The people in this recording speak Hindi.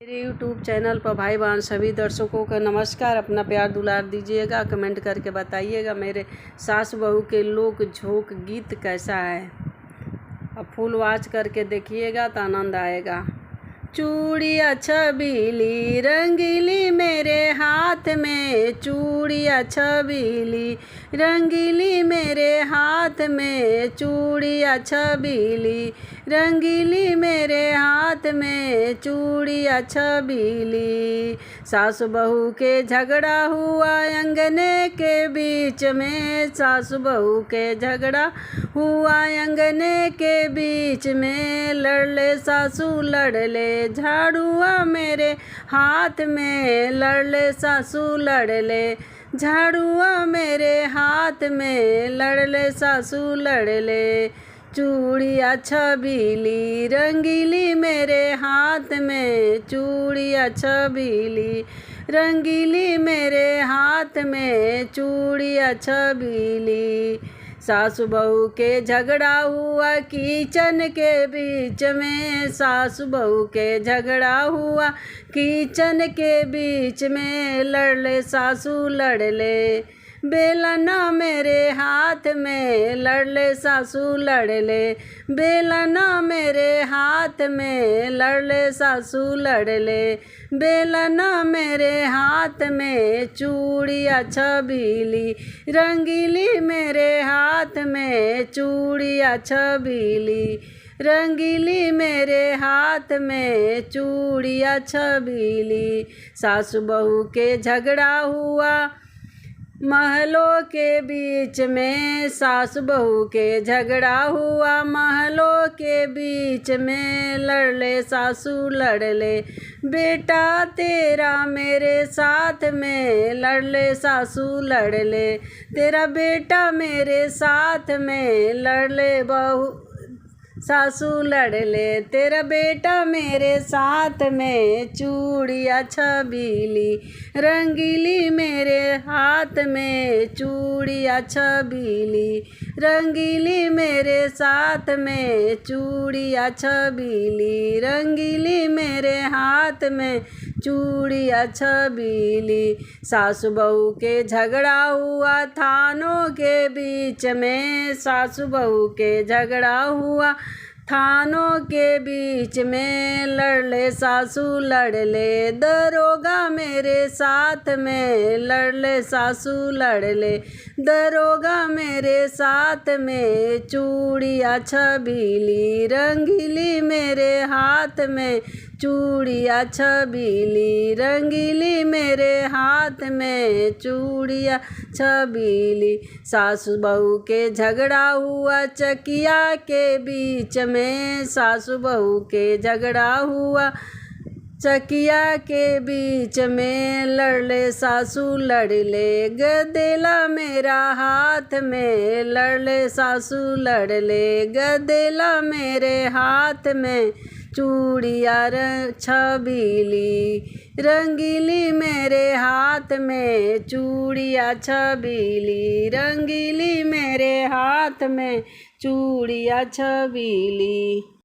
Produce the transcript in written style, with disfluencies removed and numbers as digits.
मेरे यूट्यूब चैनल पर भाई बहन सभी दर्शकों को नमस्कार। अपना प्यार दुलार दीजिएगा, कमेंट करके बताइएगा मेरे सास बहू के लोक झोंक गीत कैसा है। अब फुल वॉच करके देखिएगा तो आनंद आएगा। चूड़िया छबीली रंगीली मेरे हाथ में, चूड़िया छबीली रंगीली मेरे हाथ में, चूड़िया छबीली रंगीली मेरे हाथ में, चूड़िया छबीली। सासु बहू के झगड़ा हुआ अंगने के बीच में, सासु बहू के झगड़ा हुआ अंगने के बीच में, लड़ले सासू लड़ले झाड़ुआ मेरे हाथ में, लड़ले सासू लड़ले झाड़ुआ मेरे हाथ में, लड़ले सासू लड़ले। चूड़िया छबीली रंगीली मेरे हाथ में, चूड़िया छबीली रंगीली मेरे हाथ में, चूड़िया छबीली। सासु बहू के झगड़ा हुआ किचन के बीच में, सासु बहू के झगड़ा हुआ किचन के बीच में, लड़ले सासू लड़ले बेलना मेरे हाथ में, लड़ले सासू लड़ले बेलना मेरे हाथ में, लड़ले सासू लड़ले बेलना मेरे हाथ में। चूड़िया छबीली रंगीली मेरे हाथ में, चूड़िया छबीली रंगीली मेरे हाथ में, चूड़िया छबीली। सासु बहू के झगड़ा हुआ महलों के बीच में, सासु बहू के झगड़ा हुआ महलों के बीच में, लड़ले सासू लड़ले बेटा तेरा मेरे साथ में, लड़ले सासू लड़ले तेरा बेटा मेरे साथ में, लड़ले बहू सासू लड़ले तेरा बेटा मेरे साथ में। चूड़िया छबीली रंगीली मेरे हाथ में, चूड़िया छबीली रंगीली मेरे साथ में, चूड़िया छबीली रंगीली मेरे हाथ में, चूड़िया छबीली। सासु बहू के झगड़ा हुआ थानों के बीच में, सासु बहू के झगड़ा हुआ थानों के बीच में, लड़ले सासू लड़ले दरोगा मेरे साथ में, लड़ले सासू लड़ले दरोगा मेरे साथ में। चूड़िया छबीली रंगीली मेरे हाथ में, चूड़िया छबीली रंगीली मेरे हाथ में, चूड़िया छबीली। सासु बहू के झगड़ा हुआ चकिया के बीच में, सासु बहू के झगड़ा हुआ चकिया के बीच में, लड़ले सासू लड़ले गदेला मेरा हाथ में, लड़ले सासू लड़ले गदेला मेरे हाथ में। चूड़िया छबीली रंगीली मेरे हाथ में, चूड़िया छबीली रंगीली मेरे हाथ में, चूड़िया छबीली।